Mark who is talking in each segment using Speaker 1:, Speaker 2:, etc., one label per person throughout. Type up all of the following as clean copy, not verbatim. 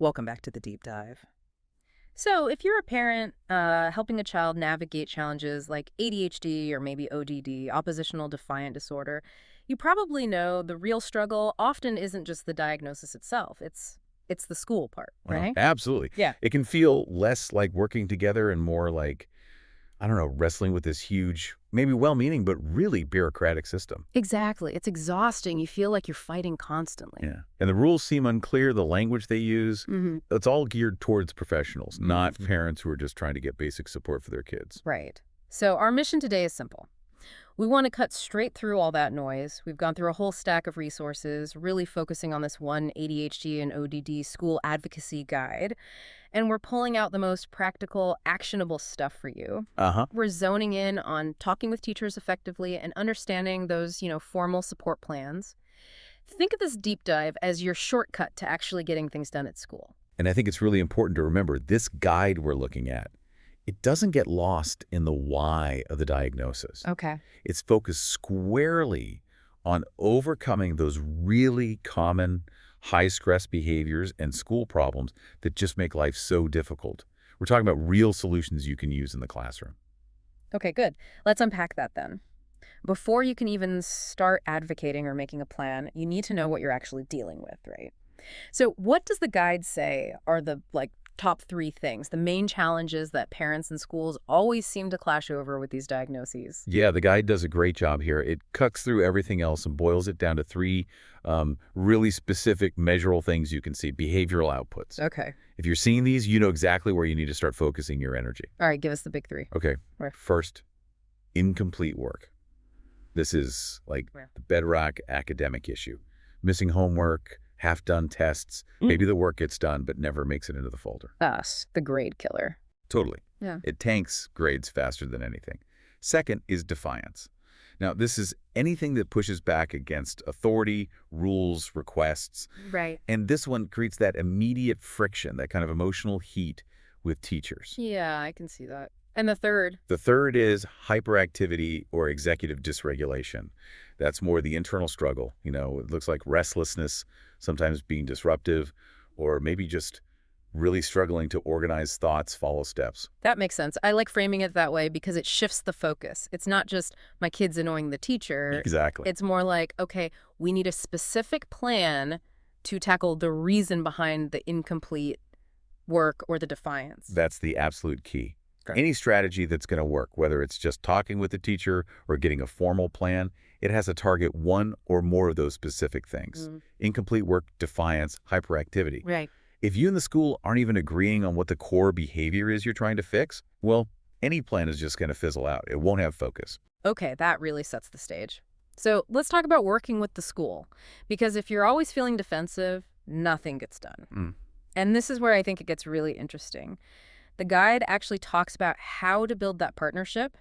Speaker 1: Welcome back to the deep dive. So, if you're a parent helping a child navigate challenges like ADHD or maybe ODD, oppositional defiant disorder, you probably know the real struggle often isn't just the diagnosis itself. It's the school part,
Speaker 2: Well,
Speaker 1: right?
Speaker 2: absolutely.
Speaker 1: Yeah.
Speaker 2: It can feel less like working together and more like, I don't know, wrestling with this huge, maybe well-meaning, but really bureaucratic system.
Speaker 1: Exactly. It's exhausting. You feel like you're fighting constantly.
Speaker 2: Yeah. And the rules seem unclear, the language they use.
Speaker 1: Hmm.
Speaker 2: It's all geared towards professionals, not parents who are just trying to get basic support for their kids.
Speaker 1: Right. So, our mission today is simple. We want to cut straight through all that noise. We've gone through a whole stack of resources, really focusing on this one ADHD and ODD school advocacy guide. And we're pulling out the most practical, actionable stuff for you.
Speaker 2: Uh-huh.
Speaker 1: We're zoning in on talking with teachers effectively and understanding those, formal support plans. Think of this deep dive as your shortcut to actually getting things done at school.
Speaker 2: And I think it's really important to remember this guide we're looking at, it doesn't get lost in the why of the diagnosis.
Speaker 1: Okay.
Speaker 2: It's focused squarely on overcoming those really common high-stress behaviors and school problems that just make life so difficult. We're talking about real solutions you can use in the classroom.
Speaker 1: Okay, good. Let's unpack that then. Before you can even start advocating or making a plan, you need to know what you're actually dealing with, right? So what does the guide say are the top 3 things, the main challenges that parents and schools always seem to clash over with these diagnoses?
Speaker 2: Yeah, the guide does a great job here. It cuts through everything else and boils it down to 3 really specific measurable things you can see, behavioral outputs.
Speaker 1: Okay.
Speaker 2: If you're seeing these, you know exactly where you need to start focusing your energy.
Speaker 1: All right, give us the big 3.
Speaker 2: Okay.
Speaker 1: Right.
Speaker 2: First, incomplete work. This is like the bedrock academic issue. Missing homework, half-done tests. Maybe the work gets done, but never makes it into the folder.
Speaker 1: Us, the grade killer.
Speaker 2: Totally.
Speaker 1: Yeah.
Speaker 2: It tanks grades faster than anything. Second is defiance. Now, this is anything that pushes back against authority, rules, requests.
Speaker 1: Right.
Speaker 2: And this one creates that immediate friction, that kind of emotional heat with teachers.
Speaker 1: Yeah, I can see that. And the third?
Speaker 2: The third is hyperactivity or executive dysregulation. That's more the internal struggle. It looks like restlessness, sometimes being disruptive, or maybe just really struggling to organize thoughts, follow steps.
Speaker 1: That makes sense. I like framing it that way because it shifts the focus. It's not just my kid's annoying the teacher.
Speaker 2: Exactly.
Speaker 1: It's more like, okay, we need a specific plan to tackle the reason behind the incomplete work or the defiance.
Speaker 2: That's the absolute key.
Speaker 1: Okay.
Speaker 2: Any strategy that's going to work, whether it's just talking with the teacher or getting a formal plan, it has to target one or more of those specific things. Incomplete work, defiance, hyperactivity.
Speaker 1: Right.
Speaker 2: If you and the school aren't even agreeing on what the core behavior is you're trying to fix, well, any plan is just going to fizzle out. It won't have focus.
Speaker 1: Okay, that really sets the stage. So let's talk about working with the school, because if you're always feeling defensive, nothing gets done. And this is where I think it gets really interesting. The guide actually talks about how to build that partnership,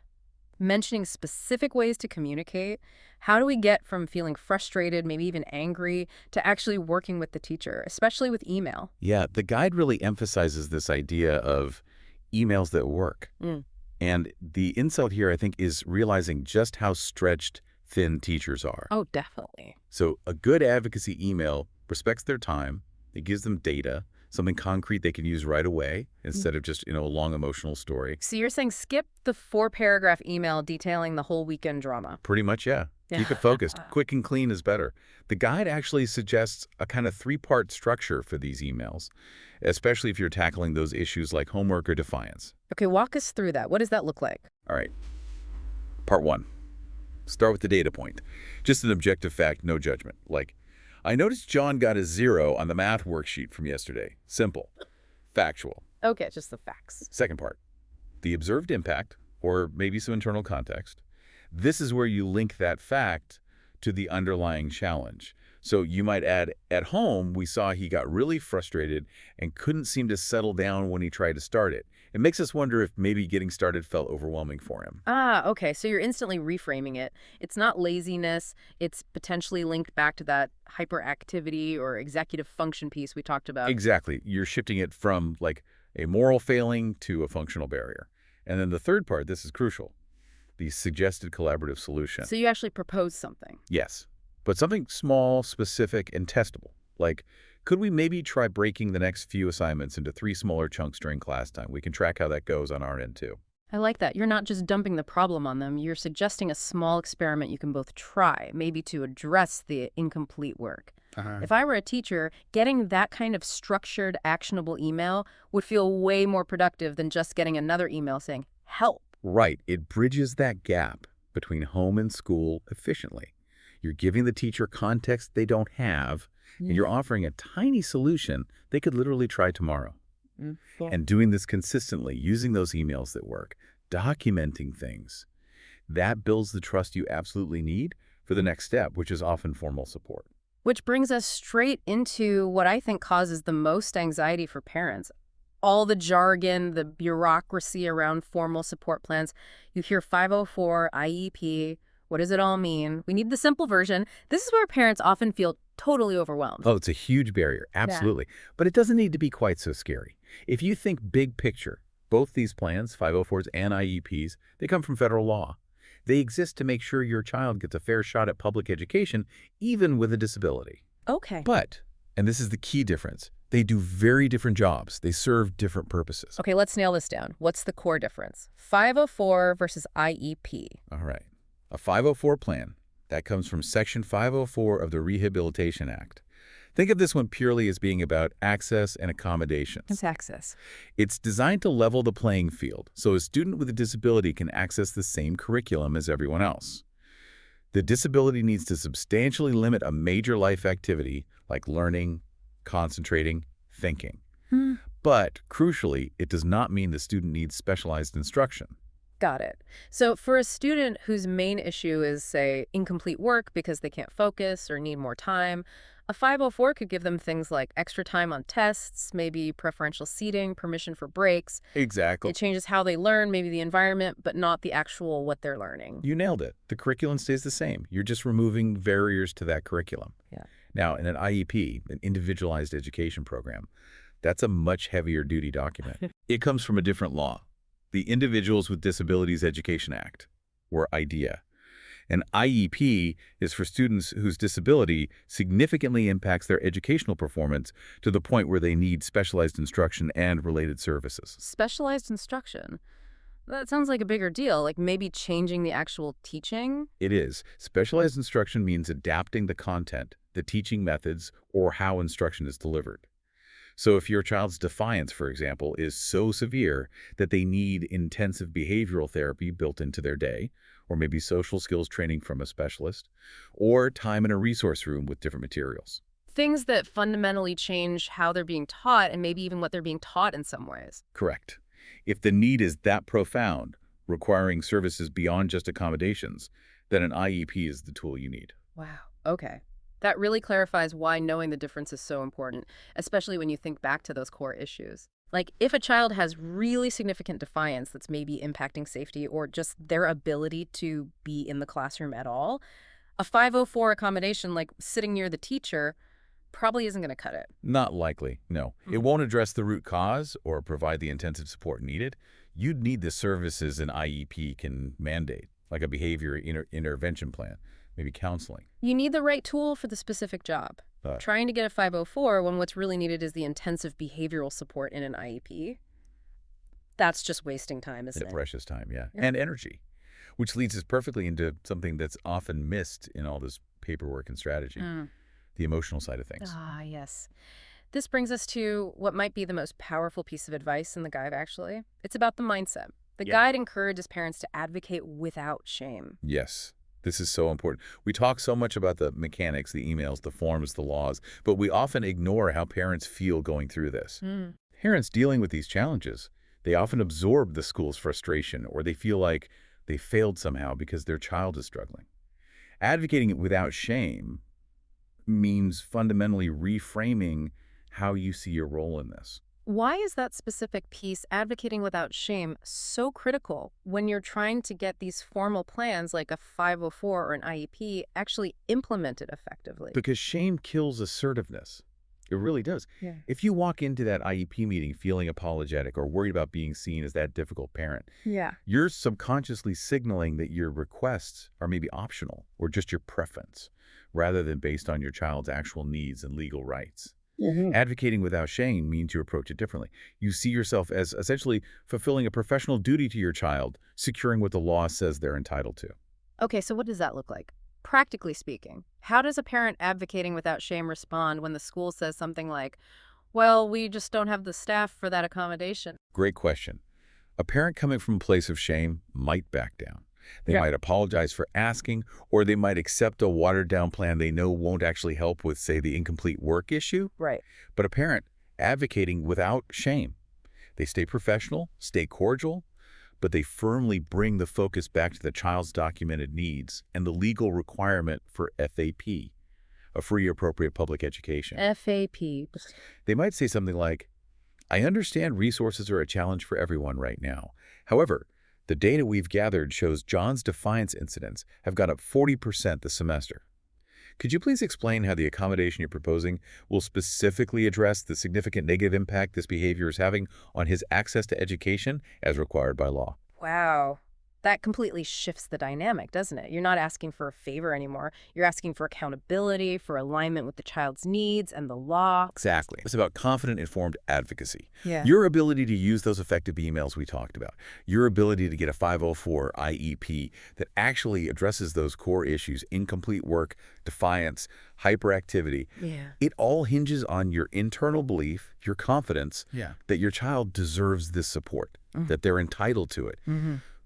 Speaker 1: mentioning specific ways to communicate. How do we get from feeling frustrated, maybe even angry, to actually working with the teacher, especially with email?
Speaker 2: Yeah, the guide really emphasizes this idea of emails that work. And the insult here, I think, is realizing just how stretched thin teachers are.
Speaker 1: Oh, definitely.
Speaker 2: So a good advocacy email respects their time. It gives them data, something concrete they can use right away instead of just, a long emotional story.
Speaker 1: So you're saying skip the 4-paragraph email detailing the whole weekend drama?
Speaker 2: Pretty much, yeah. Keep it focused. Quick and clean is better. The guide actually suggests a kind of 3-part structure for these emails, especially if you're tackling those issues like homework or defiance.
Speaker 1: Okay, walk us through that. What does that look like?
Speaker 2: All right. Part 1. Start with the data point. Just an objective fact, no judgment. Like, I noticed John got a 0 on the math worksheet from yesterday. Simple. Factual.
Speaker 1: Okay, just the facts.
Speaker 2: Second part. The observed impact, or maybe some internal context. This is where you link that fact to the underlying challenge. So you might add, at home, we saw he got really frustrated and couldn't seem to settle down when he tried to start it. It makes us wonder if maybe getting started felt overwhelming for him.
Speaker 1: Okay, so you're instantly reframing it. It's not laziness. It's potentially linked back to that hyperactivity or executive function piece we talked about.
Speaker 2: Exactly. You're shifting it from like a moral failing to a functional barrier. And then the third part, this is crucial, the suggested collaborative solution.
Speaker 1: So you actually propose something.
Speaker 2: Yes, but something small, specific, and testable, like Could we maybe try breaking the next few assignments into 3 smaller chunks during class time? We can track how that goes on our end, too.
Speaker 1: I like that. You're not just dumping the problem on them. You're suggesting a small experiment you can both try, maybe to address the incomplete work. If I were a teacher, getting that kind of structured, actionable email would feel way more productive than just getting another email saying, help.
Speaker 2: Right. It bridges that gap between home and school efficiently. You're giving the teacher context they don't have, and you're offering a tiny solution they could literally try tomorrow. And doing this consistently, using those emails that work, documenting things, that builds the trust you absolutely need for the next step, which is often formal support.
Speaker 1: Which brings us straight into what I think causes the most anxiety for parents. All the jargon, the bureaucracy around formal support plans. You hear 504, IEP. What does it all mean? We need the simple version. This is where parents often feel totally overwhelmed.
Speaker 2: Oh, it's a huge barrier. Absolutely. Yeah. But it doesn't need to be quite so scary. If you think big picture, both these plans, 504s and IEPs, they come from federal law. They exist to make sure your child gets a fair shot at public education, even with a disability.
Speaker 1: Okay.
Speaker 2: But, and this is the key difference, they do very different jobs. They serve different purposes.
Speaker 1: Okay, let's nail this down. What's the core difference? 504 versus IEP.
Speaker 2: All right. A 504 plan, that comes from Section 504 of the Rehabilitation Act. Think of this one purely as being about access and accommodations.
Speaker 1: What's access?
Speaker 2: It's designed to level the playing field, so a student with a disability can access the same curriculum as everyone else. The disability needs to substantially limit a major life activity like learning, concentrating, thinking. But, crucially, it does not mean the student needs specialized instruction.
Speaker 1: Got it. So for a student whose main issue is, say, incomplete work because they can't focus or need more time, a 504 could give them things like extra time on tests, maybe preferential seating, permission for breaks.
Speaker 2: Exactly.
Speaker 1: It changes how they learn, maybe the environment, but not the actual what they're learning.
Speaker 2: You nailed it. The curriculum stays the same. You're just removing barriers to that curriculum.
Speaker 1: Yeah.
Speaker 2: Now, in an IEP, an individualized education program, that's a much heavier duty document. It comes from a different law, the Individuals with Disabilities Education Act, or IDEA. An IEP is for students whose disability significantly impacts their educational performance to the point where they need specialized instruction and related services.
Speaker 1: Specialized instruction? That sounds like a bigger deal, like maybe changing the actual teaching?
Speaker 2: It is. Specialized instruction means adapting the content, the teaching methods, or how instruction is delivered. So if your child's defiance, for example, is so severe that they need intensive behavioral therapy built into their day, or maybe social skills training from a specialist, or time in a resource room with different materials.
Speaker 1: Things that fundamentally change how they're being taught and maybe even what they're being taught in some ways.
Speaker 2: Correct. If the need is that profound, requiring services beyond just accommodations, then an IEP is the tool you need.
Speaker 1: Wow. Okay. That really clarifies why knowing the difference is so important, especially when you think back to those core issues. Like, if a child has really significant defiance that's maybe impacting safety or just their ability to be in the classroom at all, a 504 accommodation like sitting near the teacher probably isn't going to cut it. Not
Speaker 2: likely, no. It won't address the root cause or provide the intensive support needed. You'd need the services an IEP can mandate, like a behavior intervention plan, maybe counseling.
Speaker 1: You need the right tool for the specific job. Trying to get a 504 when what's really needed is the intensive behavioral support in an IEP, that's just wasting time, isn't it?
Speaker 2: Precious time, yeah. And energy, which leads us perfectly into something that's often missed in all this paperwork and strategy, the emotional side of things.
Speaker 1: Ah, yes. This brings us to what might be the most powerful piece of advice in the guide, actually. It's about the mindset. The guide encourages parents to advocate without shame.
Speaker 2: Yes. This is so important. We talk so much about the mechanics, the emails, the forms, the laws, but we often ignore how parents feel going through this. Parents dealing with these challenges, they often absorb the school's frustration, or they feel like they failed somehow because their child is struggling. Advocating without shame means fundamentally reframing how you see your role in this.
Speaker 1: Why is that specific piece, advocating without shame, so critical when you're trying to get these formal plans like a 504 or an IEP actually implemented effectively?
Speaker 2: Because shame kills assertiveness. It really does. If you walk into that IEP meeting feeling apologetic or worried about being seen as that difficult parent, you're subconsciously signaling that your requests are maybe optional or just your preference, rather than based on your child's actual needs and legal rights. Advocating without shame means you approach it differently. You see yourself as essentially fulfilling a professional duty to your child, securing what the law says they're entitled to.
Speaker 1: Okay, so what does that look like? Practically speaking, how does a parent advocating without shame respond when the school says something like, well, we just don't have the staff for that accommodation?
Speaker 2: Great question. A parent coming from a place of shame might back down. They might apologize for asking, or they might accept a watered-down plan they know won't actually help with, say, the incomplete work issue.
Speaker 1: Right.
Speaker 2: But a parent advocating without shame, they stay professional, stay cordial, but they firmly bring the focus back to the child's documented needs and the legal requirement for FAP, a free appropriate public education.
Speaker 1: FAP.
Speaker 2: They might say something like, I understand resources are a challenge for everyone right now. However, the data we've gathered shows John's defiance incidents have gone up 40% this semester. Could you please explain how the accommodation you're proposing will specifically address the significant negative impact this behavior is having on his access to education as required by law?
Speaker 1: Wow. That completely shifts the dynamic, doesn't it? You're not asking for a favor anymore. You're asking for accountability, for alignment with the child's needs and the law.
Speaker 2: Exactly. It's about confident, informed advocacy.
Speaker 1: Yeah.
Speaker 2: Your ability to use those effective emails we talked about. Your ability to get a 504 IEP that actually addresses those core issues, incomplete work, defiance, hyperactivity.
Speaker 1: Yeah.
Speaker 2: It all hinges on your internal belief, your confidence that your child deserves this support, that they're entitled to it.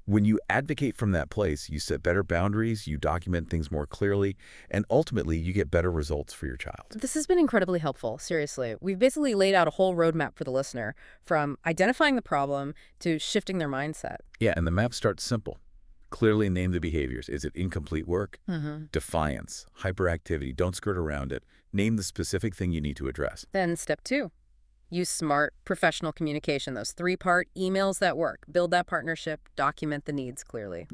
Speaker 2: When you advocate from that place, you set better boundaries, you document things more clearly, and ultimately you get better results for your child.
Speaker 1: This has been incredibly helpful, seriously. We've basically laid out a whole roadmap for the listener, from identifying the problem to shifting their mindset.
Speaker 2: Yeah, and the map starts simple. Clearly name the behaviors. Is it incomplete work? Defiance, hyperactivity, don't skirt around it. Name the specific thing you need to address.
Speaker 1: Then step 2. Use smart, professional communication, those 3-part emails that work. Build that partnership, document the needs clearly.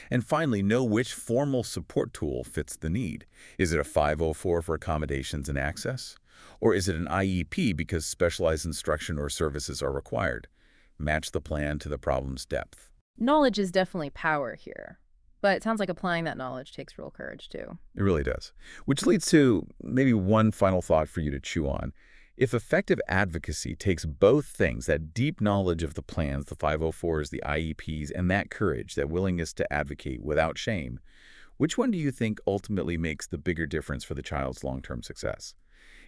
Speaker 2: And finally, know which formal support tool fits the need. Is it a 504 for accommodations and access? Or is it an IEP because specialized instruction or services are required? Match the plan to the problem's depth.
Speaker 1: Knowledge is definitely power here. But it sounds like applying that knowledge takes real courage, too.
Speaker 2: It really does. Which leads to maybe one final thought for you to chew on. If effective advocacy takes both things, that deep knowledge of the plans, the 504s, the IEPs, and that courage, that willingness to advocate without shame, which one do you think ultimately makes the bigger difference for the child's long-term success?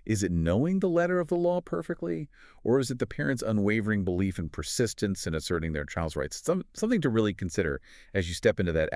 Speaker 2: Is it knowing the letter of the law perfectly, or is it the parent's unwavering belief and persistence in asserting their child's rights? Something to really consider as you step into that